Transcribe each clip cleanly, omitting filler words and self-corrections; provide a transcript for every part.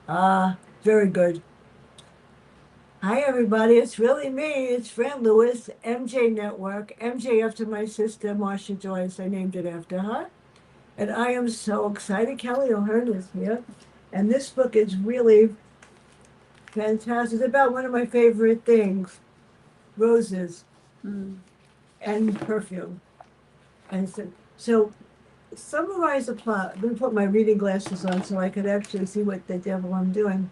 Very good. Hi, everybody. It's really me. It's Fran Lewis, MJ Network. MJ after my sister, Marcia Joyce. I named it after her. And I am so excited. Kelly O'Hearn is here. And this book is really fantastic. It's about one of my favorite things, roses Mm. and perfume. And so summarize the plot. I'm going to put my reading glasses on so I could actually see what the devil I'm doing.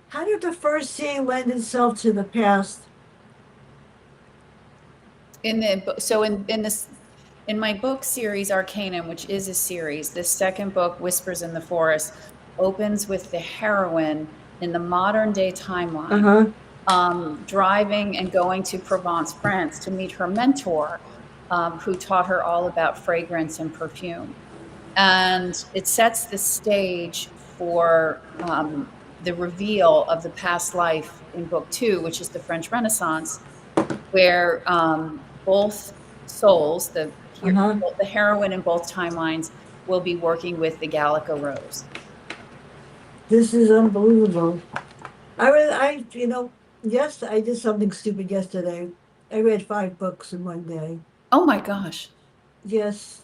How did the first scene lend itself to the past? In my book series Arcanum, which is a series, this second book, Whispers in the Forest, opens with the heroine in the modern day Uh timeline, huh. driving and going to Provence, France, to meet her mentor, who taught her all about fragrance and perfume. And it sets the stage for the reveal of the past life in book two, which is the French Renaissance, where both souls, Uh huh. the heroine in both timelines, will be working with the Gallica Rose. This is unbelievable. Yes, I did something stupid yesterday. I read 5 books in one day. Oh my gosh. Yes,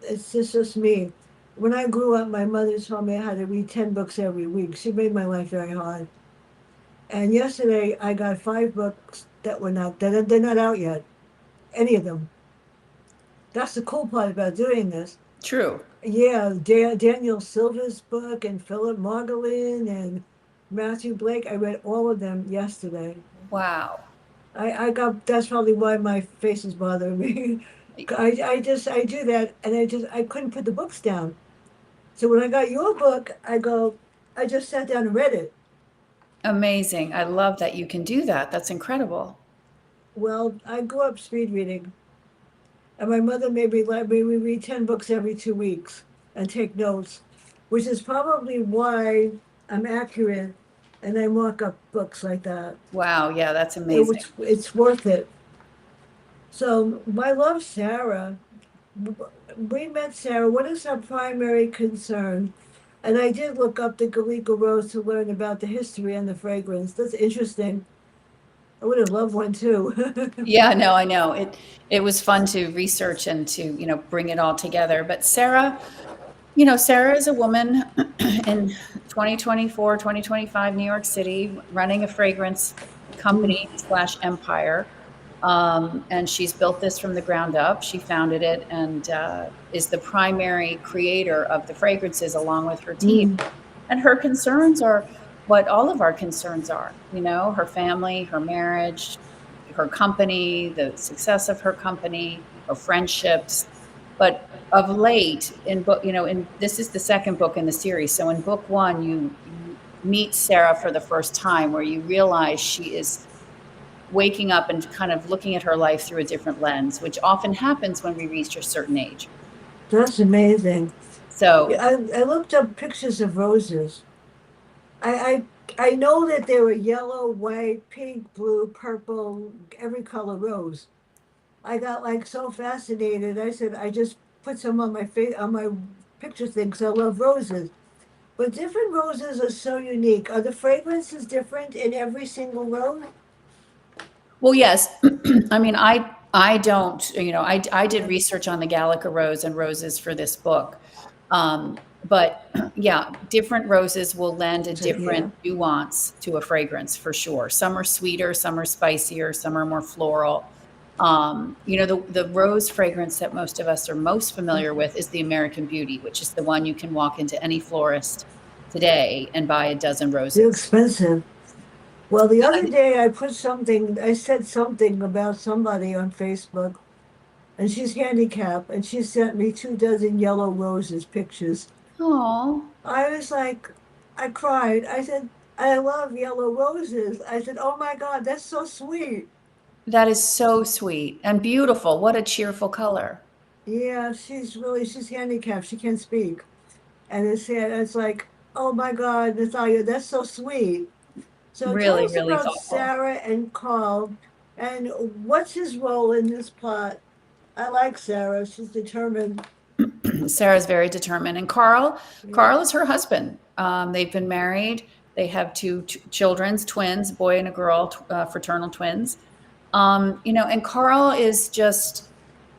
it's just me. When I grew up, my mother told me I had to read 10 books every week. She made my life very hard. And yesterday, I got 5 books that were not, that they're not out yet. Any of them. That's the cool part about doing this. True. Yeah, Daniel Silva's book and Philip Margolin and Matthew Blake. I read all of them yesterday. Wow. I got that's probably why my face is bothering me. I do that and I couldn't put the books down. So when I got your book, I just sat down and read it. Amazing. I love that you can do that. That's incredible. Well, I grew up speed reading, and my mother made me let me read 10 books every 2 weeks and take notes, which is probably why I'm accurate and I mark up books like that. Wow. Yeah, that's amazing. It's worth it. So my love, Sarah. We met Sarah. What is her primary concern? And I did look up the Gallica Rose to learn about the history and the fragrance. That's interesting. I would have loved one too. Yeah, no, I know. It was fun to research and to, bring it all together. But Sarah, Sarah is a woman in 2024, 2025, New York City, running a fragrance Mm, company slash empire. And she's built this from the ground up. She founded it and is the primary creator of the fragrances along with her team. mm. And her concerns are what all of our concerns are, her family, her marriage, her company, the success of her company, her friendships. But of late, in book, in this is the second book in the series. So in book one, you meet Sarah for the first time, where you realize she is waking up and kind of looking at her life through a different lens, which often happens when we reach a certain age. That's amazing. So Yeah, I looked up pictures of roses. I know that there were yellow, white, pink, blue, purple, every color rose. I got like so fascinated. I said I just put some on my face on my picture thing because I love roses. But different roses are so unique. Are the fragrances different in every single rose? well, yes. I mean, I don't, I did research on the Gallica rose and roses for this book. But yeah, different roses will lend a So yeah. different nuance to a fragrance for sure. Some are sweeter, some are spicier, some are more floral. The rose fragrance that most of us are most familiar with is the American Beauty, which is the one you can walk into any florist today and buy a dozen They're roses. expensive. Well, the other day I said something about somebody on Facebook, and she's handicapped, and she sent me 2 dozen yellow roses pictures. Oh, I was like, I cried. I said, I love yellow roses. I said, oh my God, that's so sweet. that is so sweet and beautiful. What a cheerful color. Yeah, she's handicapped. She can't speak. And it's like, oh my God, Natalia, that's so sweet. So tell Really, us really about thoughtful. Sarah and Carl and what's his role in this plot? I like Sarah. She's determined. Sarah's very determined. And Carl Yeah. is her husband. They've been married. They have two children, twins, boy and a girl, fraternal twins. And Carl is just,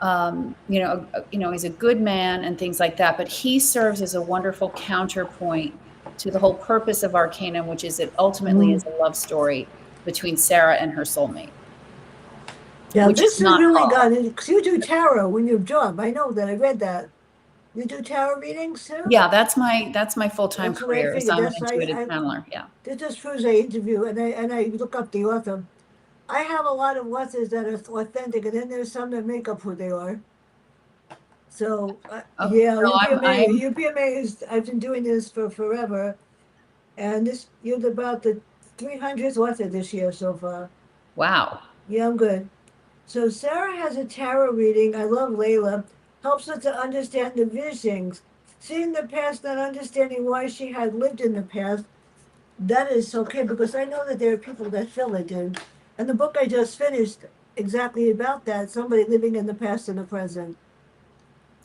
he's a good man and things like that. But he serves as a wonderful counterpoint to the whole purpose of Arcanum, which is it ultimately is a love story between Sarah and her soulmate. Yeah, which this is has not really Carl. gotten, because you do tarot when you job. I know that. I read that. You do tarot readings too? Yeah, that's my full-time That's what I career. Is figured. I'm an That's intuitive channeler. Yeah. this just proves I interview and I look up the author. I have a lot of authors that are authentic, and then there's some that make up who they are. So Oh, yeah, no, you'd be amazed. I'm You'd be amazed. I've been doing this for forever, and this you're about the 300th author this year so far. wow. Yeah, I'm good. So Sarah has a tarot reading. I love Layla. Helps us to understand the visions, seeing the past, not understanding why she had lived in the past. That is okay because I know that there are people that feel it did. And the book I just finished exactly about that. Somebody living in the past and the present.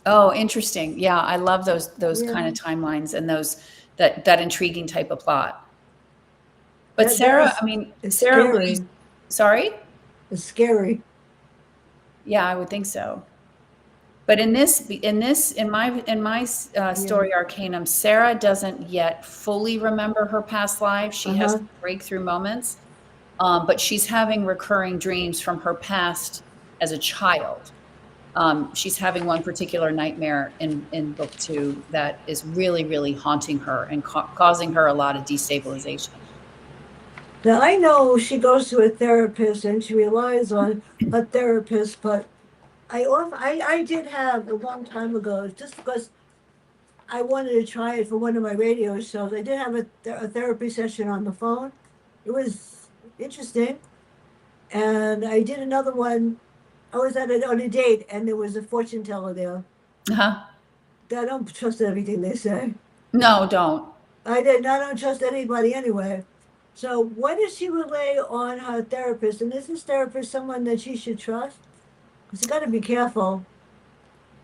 Oh, interesting. Yeah, I love those kind Yeah, of timelines and those that intriguing type of plot. But that Sarah, is I mean, it's Sarah, will you, scary. sorry? It's scary. Yeah, I would think so. But in my Yeah. story Arcanum, Sarah doesn't yet fully remember her past life. She has Uh-huh. breakthrough moments, but she's having recurring dreams from her past as a child. She's having one particular nightmare in book 2 that is really, really haunting her and causing her a lot of destabilization. Now I know she goes to a therapist and she relies on her therapist, but I did have a long time ago, just because I wanted to try it for one of my radio shows. I did have a therapy session on the phone. It was interesting. And I did another one. I was on a date and there was a fortune teller there. Uh-huh. I don't trust everything they say. No, don't. I don't trust anybody anyway. So what does she relay on her therapist? And is this therapist someone that she should trust? Because you got to be careful.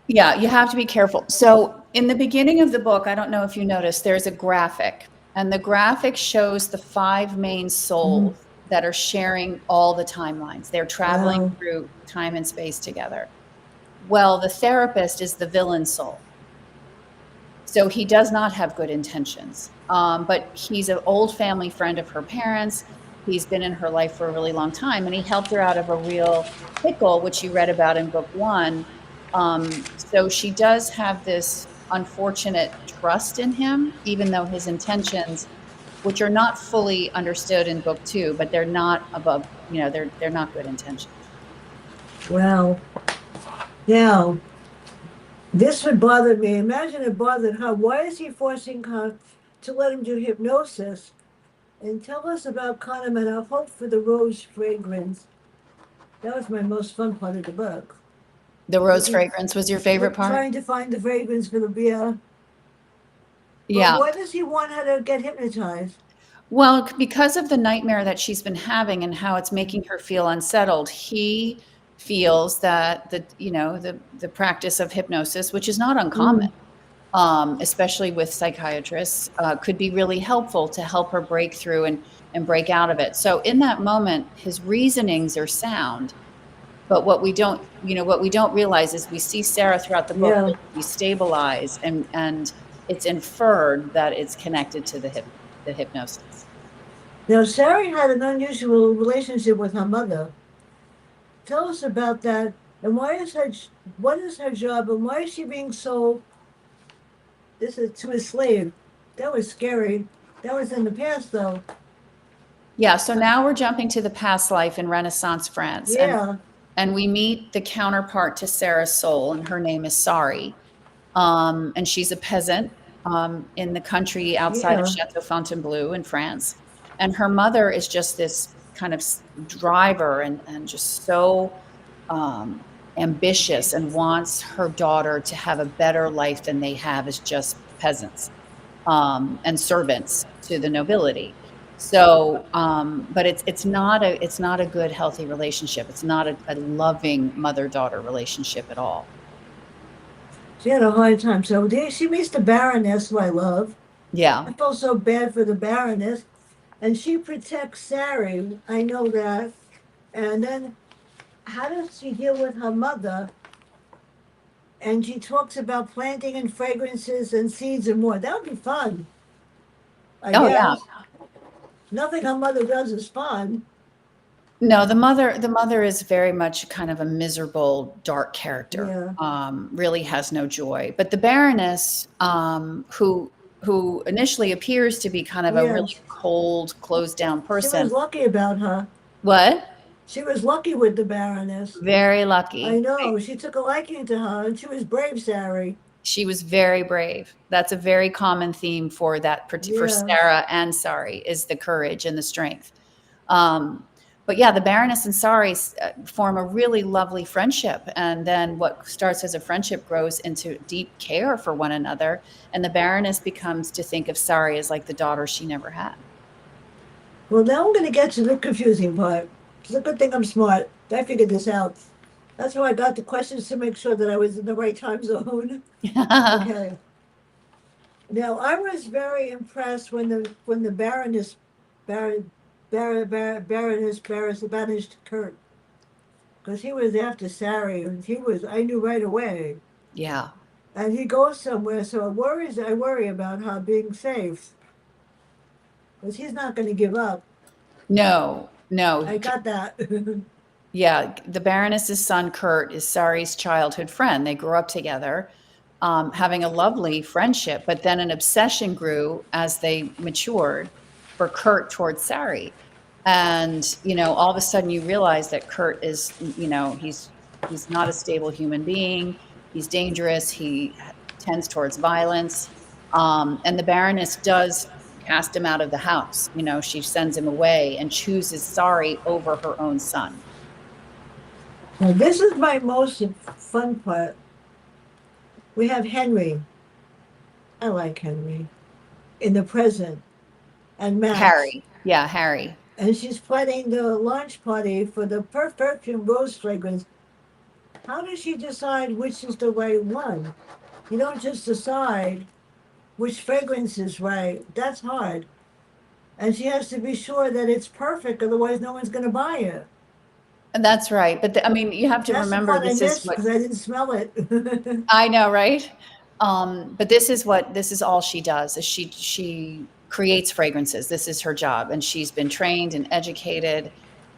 Yeah, you have to be careful. So in the beginning of the book, I don't know if you noticed, there's a graphic, and the graphic shows the 5 main Mhm. souls that are sharing all the timelines. They're traveling Wow. through time and space together. Well, the therapist is the villain soul. So he does not have good intentions. But he's an old family friend of her parents. He's been in her life for a really long time, and he helped her out of a real pickle, which you read about in book 1. So she does have this unfortunate trust in him, even though his intentions, which are not fully understood in book 2, but they're not above, they're not good intentions. Wow. Now, this would bother me. Imagine it bothered her. Why is he forcing her to let him do hypnosis? And tell us about Kahneman and our hope for the rose fragrance. That was my most fun part of the book. The rose Looking, fragrance was your favorite part? trying to find the fragrance for the beer. But Yeah. why does he want her to get hypnotized? Well, because of the nightmare that she's been having and how it's making her feel unsettled, he feels that the practice of hypnosis, which is not uncommon, especially with psychiatrists, could be really helpful to help her break through and break out of it. So in that moment, his reasonings are sound, but what we don't realize is we see Sarah throughout the book Yeah. really destabilize, and it's inferred that it's connected to the hypnosis. Now, Sarah had an unusual relationship with her mother. Tell us about that. And what is her job and why is she being sold this is to a slave? That was scary. That was in the past though. Yeah, so now we're jumping to the past life in Renaissance France, and Yeah. and we meet the counterpart to Sarah's soul, and her name is Sari, and she's a peasant in the country outside of Yeah. Chateau Fontainebleau in France, and her mother is just this kind of driver and just so ambitious and wants her daughter to have a better life than they have as just peasants and servants to the nobility. So, but it's not a good, healthy relationship. It's not a loving mother-daughter relationship at all. She had a hard time. So she meets the Baroness, who I love. Yeah. I feel so bad for the Baroness. And she protects Sari. I know that. And then how does she deal with her mother? And she talks about planting and fragrances and seeds and more. That would be fun, I Oh yeah. guess. Nothing her mother does is fun. No, the mother is very much kind of a miserable, dark character. Yeah. Really has no joy. But the Baroness, who initially appears to be kind of a really Yes. cold, closed down She was person. lucky about her. What? She was lucky with the Baroness. Very I lucky. know. She took a liking to her and she was brave, Sari. She was very brave. That's a very common theme for for Yeah. Sarah and Sari is the courage and the strength. Um, but yeah, the Baroness and Sari form a really lovely friendship, and then what starts as a friendship grows into deep care for one another. And the Baroness becomes to think of Sari as like the daughter she never had. Well, now I'm going to get to the confusing part. It's a good thing I'm smart. I figured this out. That's why I got the questions to make sure that I was in the right time zone. Okay. Now I was very impressed when the Baroness Baron Baroness banished Kurt because he was after Sari and he was I knew right away. Yeah. And he goes somewhere, so I worry about her being safe because he's not going to give up. No, no. I got that. Yeah, the Baroness's son Kurt is Sari's childhood friend. They grew up together, having a lovely friendship. But then an obsession grew as they matured for Kurt towards Sari, and all of a sudden you realize that Kurt is, he's not a stable human being. He's dangerous. He tends towards violence, and the Baroness does cast him out of the house. She sends him away and chooses Sari over her own son. Now, this is my most fun part. We have Henry. I like Henry in the present, and Max. Harry. Yeah, Harry. And she's planning the launch party for the Perfection Rose fragrance. How does she decide which is the right one? You don't just decide which fragrance is right. That's hard. And she has to be sure that it's perfect, otherwise, no one's going to buy it. That's right. But I mean, you have to That's the remember part I this is missed what because I didn't smell it. I know, right? But this is all she does is she creates fragrances. This is her job, and she's been trained and educated,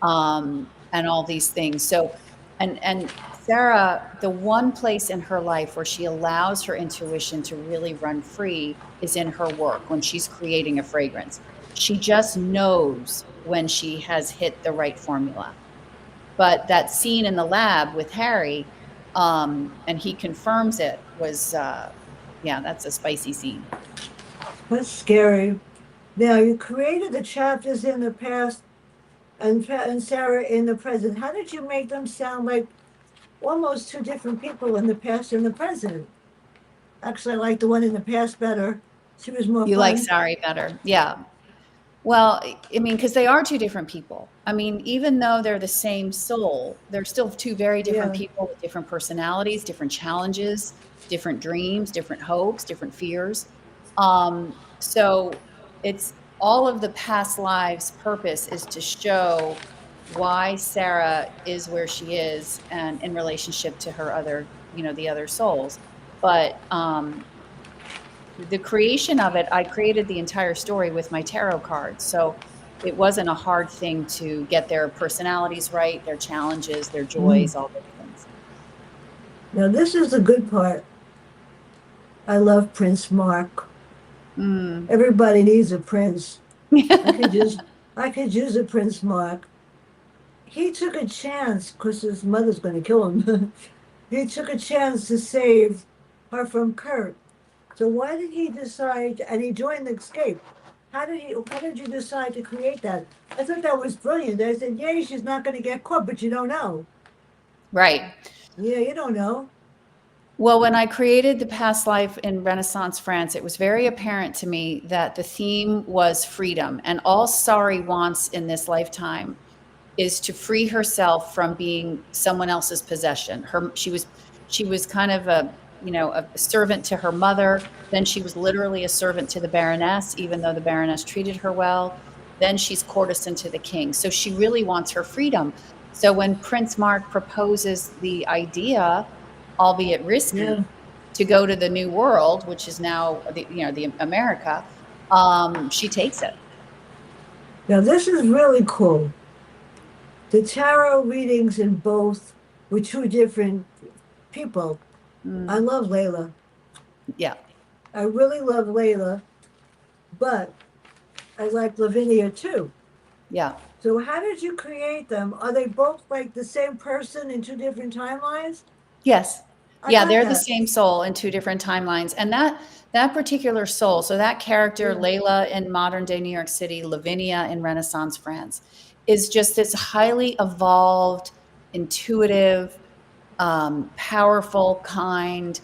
and all these things. So, and Sarah, the one place in her life where she allows her intuition to really run free is in her work when she's creating a fragrance. She just knows when she has hit the right formula. But that scene in the lab with Harry, and he confirms it was, yeah, that's a spicy scene. That's scary. Now, you created the chapters in the past and Sarah in the present. How did you make them sound like almost two different people in the past and the present? Actually, I like the one in the past better. She was more You like fun. Sari better. Yeah. Well, I mean, because they are two different people. I mean, even though they're the same soul, they're still two very different Yeah. people with different personalities, different challenges, different dreams, different hopes, different fears. So it's all of the past lives' purpose is to show why Sarah is where she is and in relationship to her other, the other souls. But the creation of it, I created the entire story with my tarot cards. So it wasn't a hard thing to get their personalities right, their challenges, their Mm. joys, all those things. Now, this is the good part. I love Prince Mark. Mm. Everybody needs a prince. I could use a Prince Mark. He took a chance because his mother's going to kill him. He took a chance to save her from Kurt. So why did he decide? And he joined the escape. How did you decide to create that? I thought that was brilliant. I said, "Yay, she's not going to get caught," but you don't know. Right. Yeah, you don't know. Well, when I created the past life in Renaissance France, it was very apparent to me that the theme was freedom. And all Sari wants in this lifetime is to free herself from being someone else's possession. She was kind of a servant to her mother. Then she was literally a servant to the Baroness, even though the Baroness treated her well. Then she's courtesan to the king. So she really wants her freedom. So when Prince Mark proposes the idea, albeit risky, Yeah. to go to the New World, which is now the America, she takes it. Now this is really cool. The tarot readings in both were two different people. I love Layla. Yeah. I really love Layla, but I like Lavinia too. Yeah. So how did you create them? Are they both like the same person in two different timelines? Yes. I Yeah, got they're the that. same soul in two different timelines. And that particular soul, so that character, Yeah. Layla in modern day New York City, Lavinia in Renaissance France, is just this highly evolved, intuitive, powerful, kind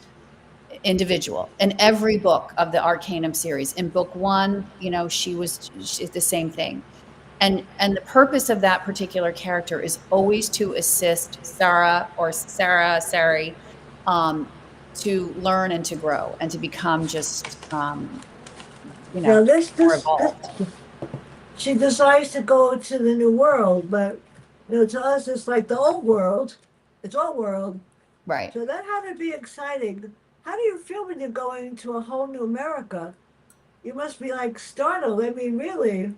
individual. In every book of the Arcanum series, in book one, she's the same thing. And the purpose of that particular character is always to assist Sarah or Sari, to learn and to grow and to become just, Now more evolved. she decides to go to the new world, but to us it's like the old world. It's old world. Right. So that had to be exciting. How do you feel when you're going to a whole new America? You must be like startled. I mean, really.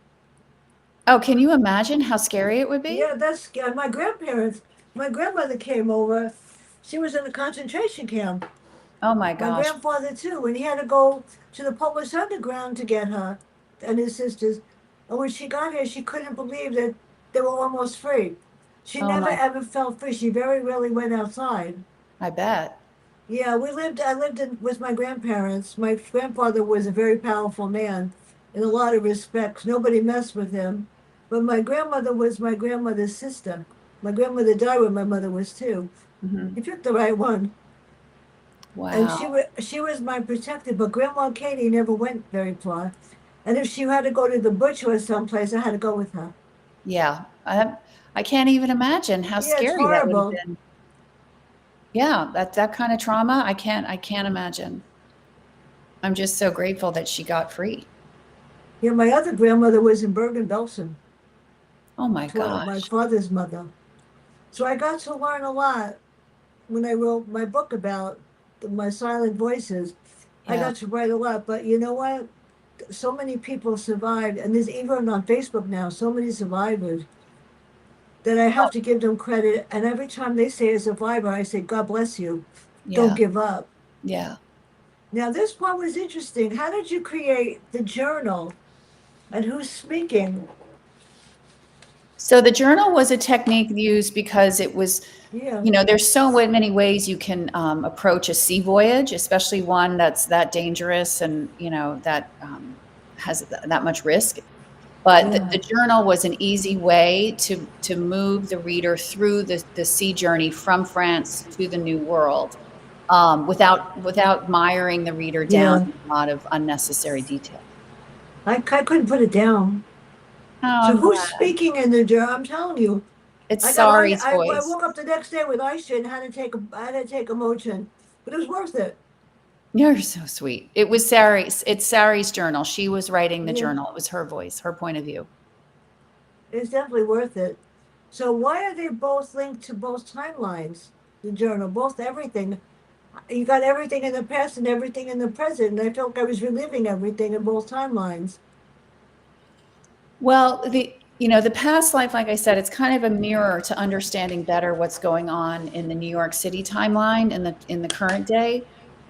Oh, can you imagine how scary it would be? Yeah, that's scary. My grandmother came over. She was in a concentration camp. Oh my My gosh. grandfather too, and he had to go to the Polish underground to get her and his sisters. And when she got here, she couldn't believe that they were almost free. She Oh never my, ever felt free. She very rarely went outside. I bet. Yeah, I lived with my grandparents. My grandfather was a very powerful man in a lot of respects. Nobody messed with him. But my grandmother was my grandmother's sister. My grandmother died when my mother was two. Hmm. He picked the right one. And Wow. she was my protector, but Grandma Katie never went very far. And if she had to go to the butcher or someplace, I had to go with her. Yeah. I can't even imagine how Yeah, it's scary that would have horrible. been. Yeah, that kind of trauma, I can't imagine. I'm just so grateful that she got free. Yeah, my other grandmother was in Bergen-Belsen, Oh my my gosh. father's mother. So I got to learn a lot when I wrote my book about my silent voices. I Yeah. got to write a lot, but you know what? So many people survived, and there's even on Facebook now, so many survivors that I have to give them credit. And every time they say a survivor, I say, God bless you. Don't Yeah. give up. Yeah. Now, this one was interesting. How did you create the journal and who's speaking? So the journal was a technique used because it was, Yeah, there's so many ways you can approach a sea voyage, especially one that's that dangerous and, that has that much risk. But the yeah. journal was an easy way to move the reader through the sea journey from France to the New World, without miring the reader down Yeah. in a lot of unnecessary detail. I couldn't put it down. Oh, So I'm who's glad. speaking in the journal? I'm telling you, It's I got Sari's I voice. woke up the next day with eye shit and I had to take a Motrin, but it was worth it. You're so sweet. It's Sari's journal. She was writing the Yeah, journal. It was her voice, her point of view. it's definitely worth it. So why are they both linked to both timelines? The journal, both everything. You got everything in the past and everything in the present. And I felt like I was reliving everything in both timelines. Well, the past life, like I said, it's kind of a mirror to understanding better what's going on in the New York City timeline in the current day.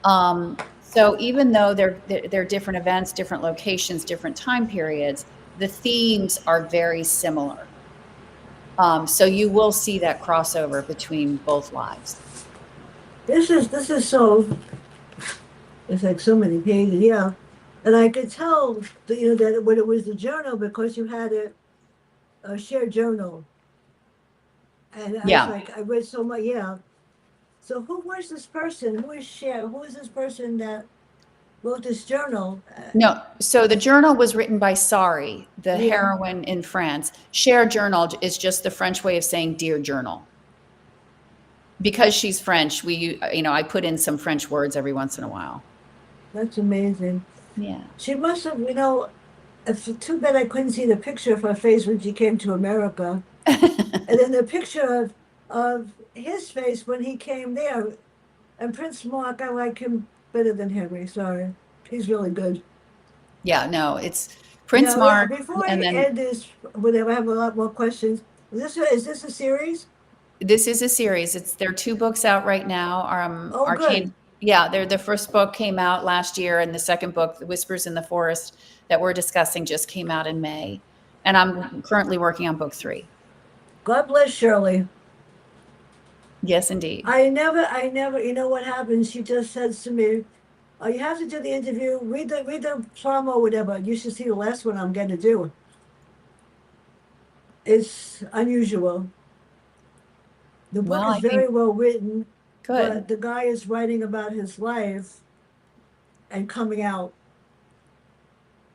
So even though they're different events, different locations, different time periods, the themes are very similar. So you will see that crossover between both lives. This is so. It's like so many pages. Yeah, and I could tell that, that when it was the journal because you had a shared journal, and I was Yeah. like, I read so much. Yeah. So who was this person? Who is Cher? Who is this person that wrote this journal? No, so the journal was written by Sari, the Yeah. heroine in France. Share journal is just the French way of saying dear journal. because she's French, I put in some French words every once in a while. That's amazing. Yeah. She must have, it's too bad I couldn't see the picture of her face when she came to America. And then the picture of his face when he came there. And Prince Mark, I like him better than Henry. Sorry. He's really good. Yeah, no, it's Prince Mark, Before I and then end this, whatever, I have a lot more questions. Is this a series? this is a series. There are 2 books out right now. Oh, good. Arcane, yeah, the first book came out last year, and the second book, The Whispers in the Forest, that we're discussing, just came out in May. And I'm currently working on book 3. God bless Shirley. Yes, indeed. I never, you know what happened? She just says to me, "Oh, you have to do the interview, read the promo, whatever. You should see the last one I'm going to do. It's unusual. The book Well, is I very think well written, good. but the guy is writing about his life and coming out.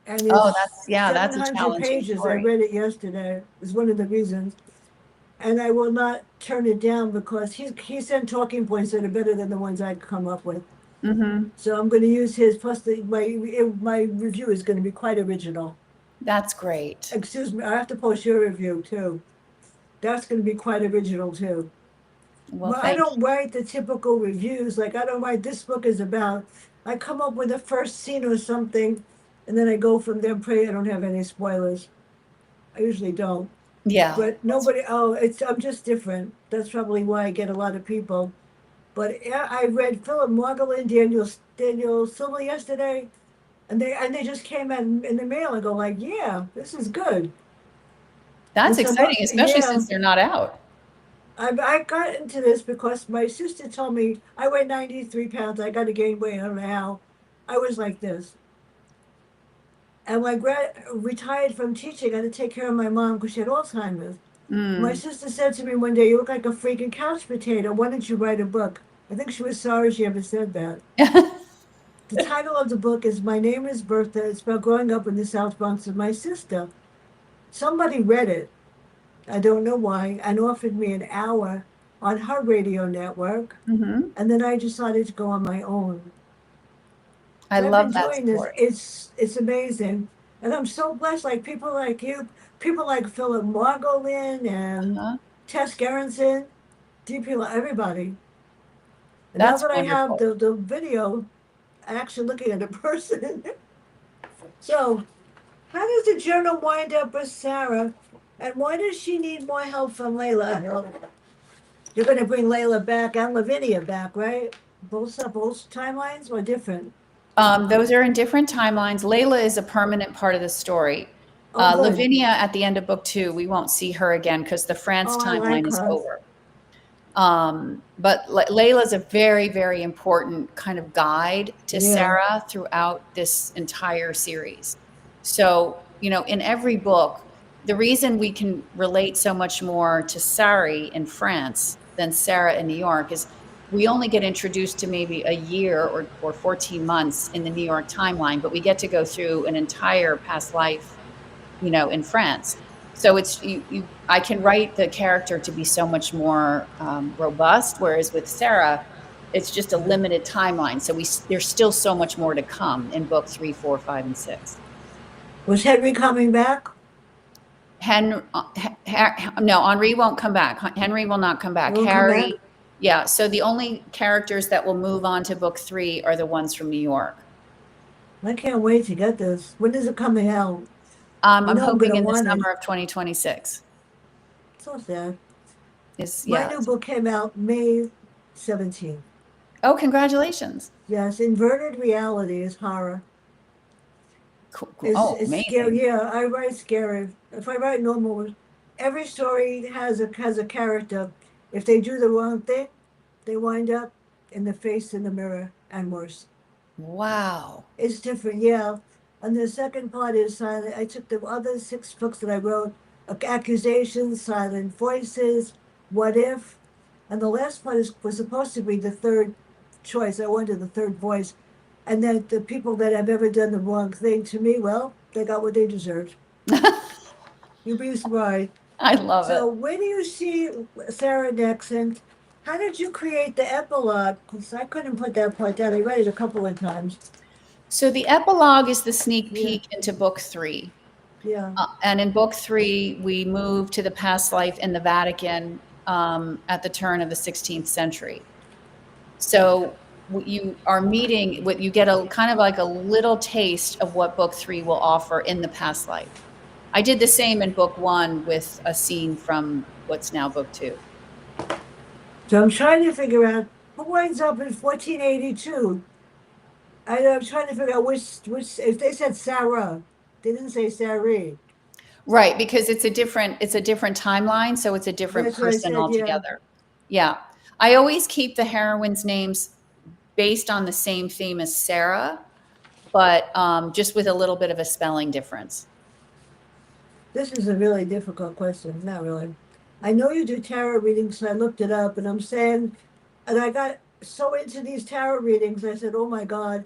And Oh, it's that's a 700 challenging pages. I story. read it yesterday. Is one of the reasons. And I will not turn it down because he sent talking points that are better than the ones I'd come up with. Hmm. So I'm going to use his. Plus, my review is going to be quite original. That's great. Excuse me, I have to post your review too. That's going to be quite original too. Well, Well, I thank don't you. write the typical reviews. Like I don't write this book is about. I come up with the first scene or something, and then I go from there. Pray I don't have any spoilers. I usually don't. Yeah. But nobody. Oh, I'm just different. That's probably why I get a lot of people. But yeah, I read Philip Margolin, Daniel Silva yesterday, and they just came in the mail and go like, yeah, this is good. That's And so exciting, especially yeah, since they're not out. I got into this because my sister told me I weigh 93 pounds. I got to gain weight. I don't know how. I was like this. And when I retired from teaching, I had to take care of my mom because she had Alzheimer's. My Mm. sister said to me one day, "You look like a freaking couch potato. Why don't you write a book?" I think she was sorry she ever said that. The title of the book is My Name is Bertha. It's about growing up in the South Bronx with my sister. Somebody read it, I don't know why, and offered me an hour on her radio network. Hmm. And then I decided to go on my own. I So I've been love that doing this. story. It's amazing. And I'm so blessed, like people like you, people like Philip Margolin and Uh-huh. Tess Gerritsen, DP, everybody. And now That's that I have wonderful. the video, actually looking at a person. So how does the journal wind up with Sarah? And why does she need more help from Layla? You're going to bring Layla back and Lavinia back, right? Both timelines or different? Those are in different timelines. Layla is a permanent part of the story. Oh, good. Lavinia, at the end of book 2, we won't see her again because the France Oh, I like timeline is her. over. But Layla is a very, very important kind of guide to Yeah. Sarah throughout this entire series. So, in every book, the reason we can relate so much more to Sari in France than Sarah in New York is we only get introduced to maybe a year or 14 months in the New York timeline, but we get to go through an entire past life, in France. So I can write the character to be so much more robust, whereas with Sarah, it's just a limited timeline. So there's still so much more to come in book 3, 4, 5, and 6. Was Henry coming back? No, Henri won't come back. Henry will not come He back. won't come back? Harry, yeah. So the only characters that will move on to book 3 are the ones from New York. I can't wait to get this. When is it coming out? You I'm know I'm hoping gonna in the want it. summer of 2026. So sad. My Yeah. new book came out May 17th. Oh, congratulations. Yes, Inverted Reality is horror. Cool. Oh, It's scary. amazing. Yeah, I write scary. If I write normal, every story has a character. If they do the wrong thing, they wind up in the face in the mirror and worse. Wow. It's different, yeah. And the second part is silent. I took the other 6 books that I wrote, Accusations, Silent Voices, What If, and the last part was supposed to be the third choice. I wanted the third voice. And then the people that have ever done the wrong thing to me, well, they got what they deserved. You'd be surprised. I love it. So where do you see Sarah Nixon? How did you create the epilogue? Because I couldn't put that part down. I read it a couple of times. So the epilogue is the sneak Yeah, peek into book three. yeah. And in book three, we move to the past life in the Vatican at the turn of the 16th century. So you are meeting what you get a kind of like a little taste of what book three will offer in the past life. I did the same in book one with a scene from what's now book two. So I'm trying to figure out who winds up in 1482. I'm trying to figure out which. If they said Sarah, they didn't say Sari. Right, because it's a different timeline, so it's a different That's what I person said. Yeah. altogether. Yeah. I always keep the heroines' names based on the same theme as Sarah, but just with a little bit of a spelling difference. This is a really difficult question. Not really. I know you do tarot readings, so I looked it up, and I'm saying, and I got so into these tarot readings, I said, "Oh my God!"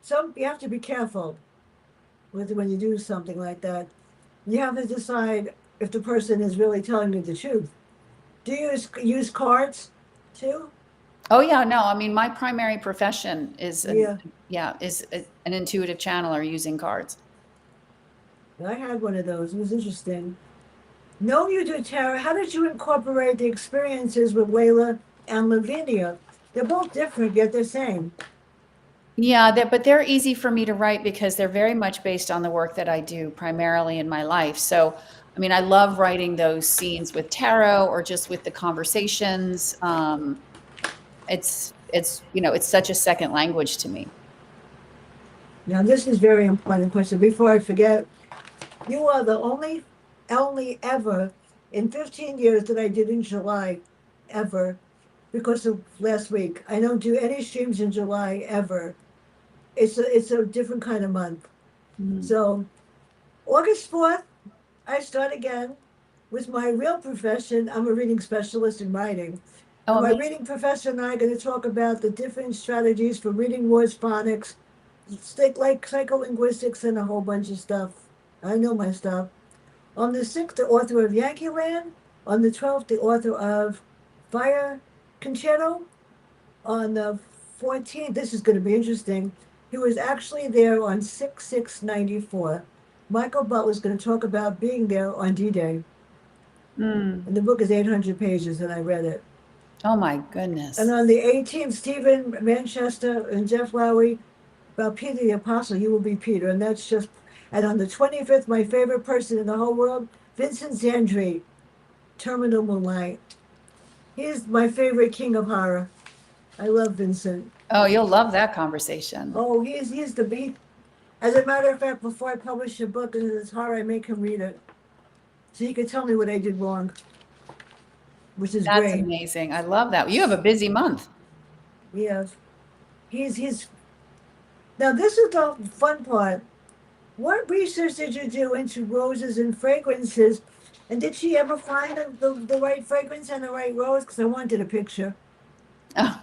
Some you have to be careful with when you do something like that. You have to decide if the person is really telling you the truth. Do you use cards too? Oh yeah, no, I mean my primary profession is Yeah, an intuitive channeler using cards. I had one of those. It was interesting. No, you do, Tara. How did you incorporate the experiences with Layla and Lavinia? They're both different, yet the same. Yeah, but they're easy for me to write because they're very much based on the work that I do primarily in my life. So, I mean, I love writing those scenes with tarot or just with the conversations. It's such a second language to me. Now, this is very important question. Before I forget, you are the only ever in 15 years that I did in July, ever, because of last week. I don't do any streams in July ever. It's a different kind of month. Mhm. So August 4th, I start again with my real profession. I'm a reading specialist in writing. Oh, And my amazing. reading professor and I are going to talk about the different strategies for reading words, phonics, like psycholinguistics, and a whole bunch of stuff. I know my stuff. On the 6th, the author of Yankee Land. On the 12th, the author of Fire Concerto. On the 14th, this is going to be interesting. He was actually there on 6/6/94. Michael Butler's going to talk about being there on D-Day. Mm. And the book is 800 pages, and I read it. Oh my And goodness. on the 18th, Stephen Manchester and Jeff Lowry about Peter the Apostle, you will be Peter. And that's just, and on the 25th, my favorite person in the whole world, Vincent Zandri, Terminal Moonlight. He's my favorite king of horror. I love Vincent. Oh, you'll love that conversation. Oh, he's the beat. As a matter of fact, before I publish a book and it's horror, I make him read it. So he can tell me what I did wrong, which is That's great. amazing. I love that. You have a busy month. Yeah. He's now this is the fun part. What research did you do into roses and fragrances? And did she ever find the right fragrance and the right rose? Because I wanted a picture. Oh,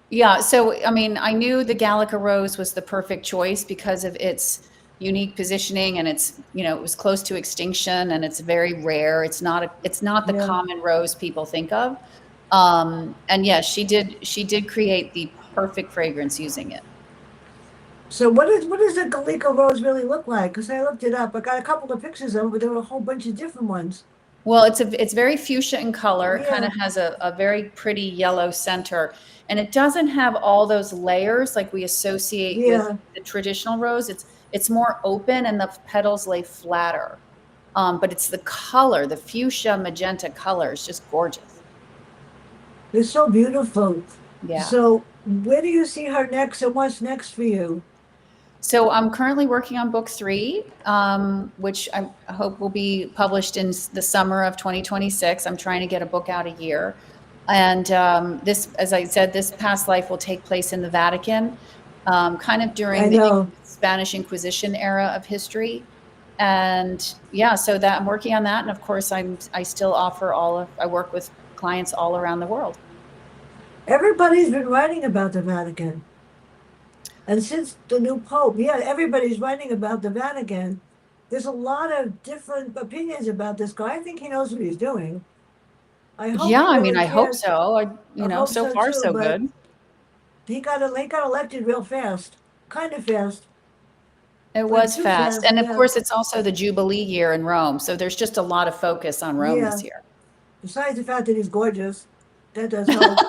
yeah. So, I mean, I knew the Gallica rose was the perfect choice because of its unique positioning and it was close to extinction and it's very rare. It's not the Yeah. common rose people think of. And yes, she did create the perfect fragrance using it. So what does the Gallica rose really look like? Because I looked it up. I got a couple of pictures of it, but there were a whole bunch of different ones. Well, it's very fuchsia in color. It kind Yeah, of has a very pretty yellow center, and it doesn't have all those layers like we associate with yeah. the traditional rose. It's more open, and the petals lay flatter. But it's the color, the fuchsia magenta color is just gorgeous. They're so beautiful. Yeah. So where do you see her next, and what's next for you? So I'm currently working on book three, which I hope will be published in the summer of 2026. I'm trying to get a book out a year. And this, as I said, this past life will take place in the Vatican, kind of I during the know. Spanish Inquisition era of history. And yeah, so that I'm working on that. And of course, I still I work with clients all around the world. Everybody's been writing about the Vatican. And since the new Pope, yeah, everybody's writing about the Vatican. There's a lot of different opinions about this guy. I think he knows what he's doing. I hope Yeah, he I mean, really I hope cares. so. I hope So so far too, so but good. he got elected real fast. Kind of fast. It Like was too fast. fast, And of yeah. course, it's also the Jubilee year in Rome. So there's just a lot of focus on Rome Yeah. this year. Besides the fact that he's gorgeous, that does help.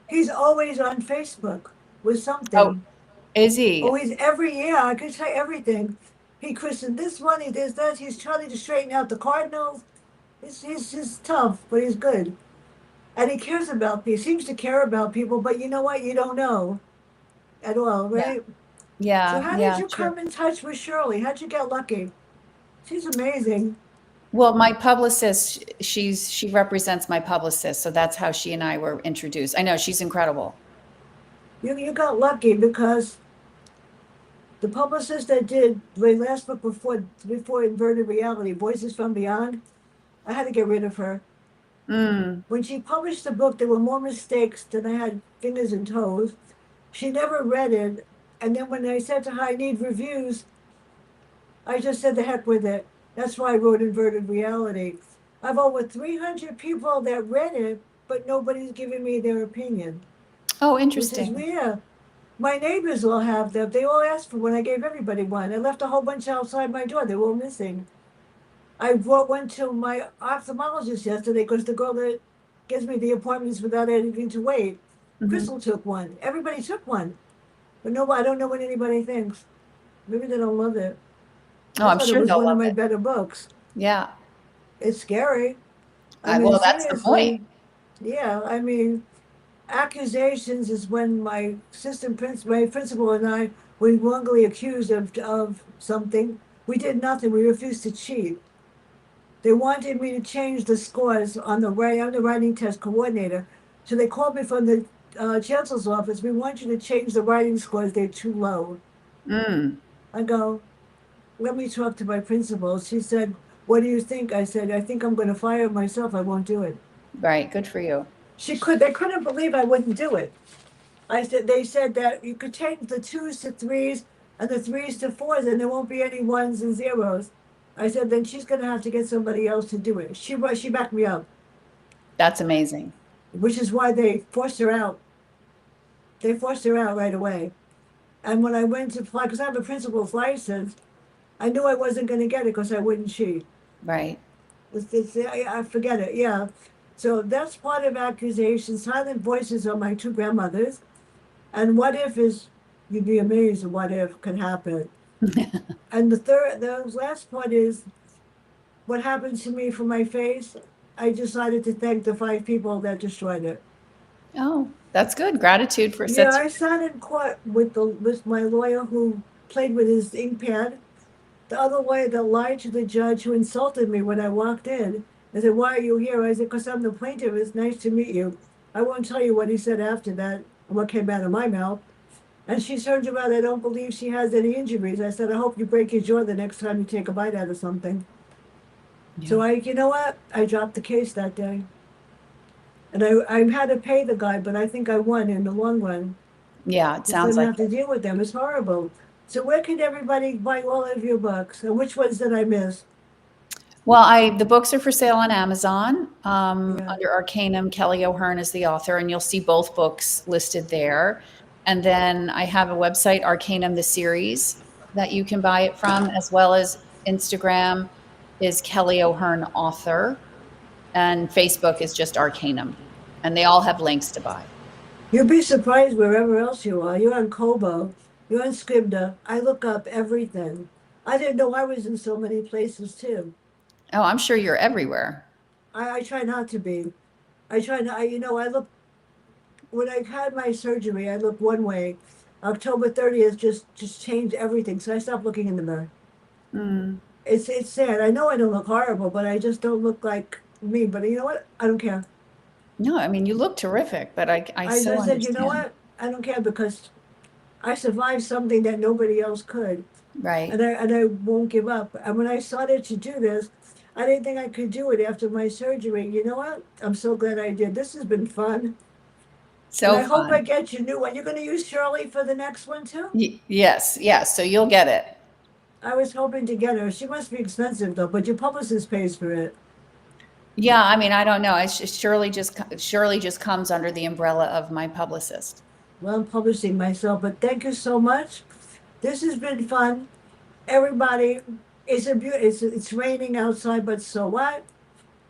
He's always on Facebook with Oh, something. is he? Oh, he's every year. I could say everything. He christened this one, he does that. He's trying to straighten out the Cardinals. He's tough, but he's good. And he cares about people. He seems to care about people, but you know what? You don't know at all, Yeah. right? So Yeah. how did Yeah. you True. come in touch with Shirley? How'd you get lucky? She's amazing. Well, my publicist, she represents my publicist. So that's how she and I were introduced. I know she's incredible. You got lucky because the publicist that did the last book before Inverted Reality, Voices from Beyond, I had to get rid of her. Mm. When she published the book, there were more mistakes than I had fingers and toes. She never read it. And then when I said to her, I need reviews, I just said the heck with it. That's why I wrote Inverted Reality. I've over 300 people that read it, but nobody's giving me their opinion, Oh, which is interesting. weird. My neighbors all have them. They all asked for one. I gave everybody one. I left a whole bunch outside my door. They were all missing. I brought one to my ophthalmologist yesterday because the girl that gives me the appointments without anything to wait, Hmm. Crystal took one. Everybody took one. But no, I don't know what anybody thinks. Maybe they don't love it. Oh, I I'm thought it sure was they'll one of love my it. better books. Yeah. It's scary. I mean, Well, that's the point. seriously. Yeah, I mean, accusations is when my principal and I were wrongly accused of something. We did nothing. We refused to cheat. They wanted me to change the scores on I'm the writing test coordinator. So they called me from the chancellor's office. We want you to change the writing scores. They're too low. Mm. I go, let me talk to my principal. She said, what do you think? I said, I think I'm going to fire myself. I won't do it. Right. Good for you. They couldn't believe I wouldn't do it. They said that you could change the twos to threes and the threes to fours, and there won't be any ones and zeros. I said, then she's going to have to get somebody else to do it. She backed me up, That's amazing. which is why they forced her out. They forced her out right away. And when I went to apply, because I have a principal's license, I knew I wasn't going to get it because I wouldn't cheat. Right. I forget it. Yeah. So that's part of accusation. Silent voices are my two grandmothers. And what if is, you'd be amazed at what if can happen. And the last part is what happened to me for my face. I decided to thank the 5 people that destroyed it. Oh, that's good. Gratitude for Yeah, sets. I sat in court with my lawyer who played with his ink pad. The other lawyer that lied to the judge who insulted me when I walked in. I said, "Why are you here?" I said, "Because I'm the plaintiff. It's nice to meet you." I won't tell you what he said after that, what came out of my mouth. And she turned around, I don't believe she has any injuries. I said, I hope you break your jaw the next time you take a bite out of something. So Yeah. you know what? I dropped the case that day. And I had to pay the guy, but I think I won in the long run. Yeah. It Just sounds didn't like have to it. deal with them. It's horrible. So where can everybody buy all of your books? And which ones did I miss? Well, the books are for sale on Amazon Yeah. under Arcanum. Kelly O'Hearn is the author, and you'll see both books listed there. And then I have a website, Arcanum the series, that you can buy it from, as well as Instagram is Kelly O'Hearn author, and Facebook is just Arcanum, and they all have links to buy. You'll be surprised wherever else you are. You're on Kobo, you're on Scribner. I look up everything. I didn't know I was in so many places too. Oh, I'm sure you're everywhere. I try not to be. I try not, I look, when I had my surgery, I looked one way. October 30th just changed everything. So I stopped looking in the mirror. Mm. It's sad. I know I don't look horrible, but I just don't look like me. But you know what? I don't care. No, I mean, you look terrific, but I I so just said, you know understand. what? I don't care because I survived something that nobody else could. Right. And I won't give up. And when I started to do this, I didn't think I could do it after my surgery. You know what? I'm so glad I did. This has been fun. And So I hope I fun. get you new one. You're going to use Shirley for the next one too? Yes, yes. So you'll get it. I was hoping to get her. She must be expensive though, but your publicist pays for it. Yeah, I mean, I don't know. It's just Shirley just comes under the umbrella of my publicist. Well, I'm publishing myself, but thank you so much. This has been fun. Everybody, it's raining outside, but so what?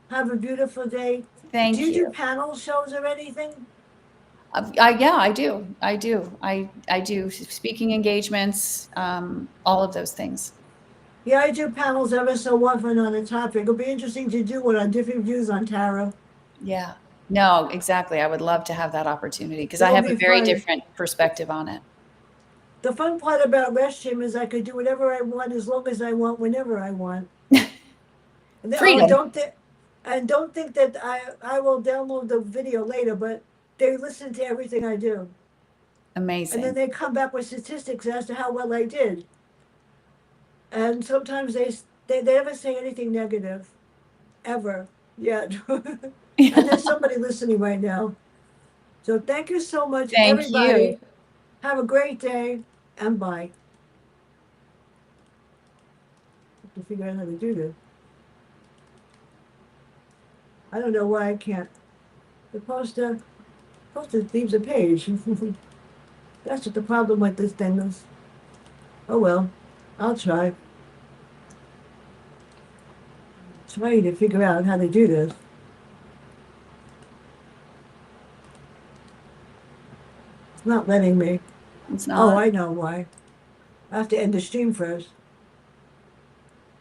Have a beautiful day. Do Thank you do you. panel shows or anything? Yeah, I do. I do. I do speaking engagements, all of those things. Yeah, I do panels ever so often on a topic. It'll be interesting to do one on different views on tarot. Yeah. No, exactly. I would love to have that opportunity because I It'll have a be very fun. different perspective on it. The fun part about Rest Gym is I could do whatever I want as long as I want, whenever I want. Oh, Freedom. don't think that I will download the video later, but they listen to everything I do. And then Amazing. they come back with statistics as to how well I did. And sometimes they never say anything negative, ever, yet. And there's somebody listening right now. So thank you so much, Thank you. everybody. Have a great day, and bye. Have to figure out how to do this. I don't know why I can't. The poster leaves a page. That's what the problem with this thing is. Oh well, I'll try. Try to figure out how to do this. It's not letting me. It's Oh, not. I know why. I have to end the stream first.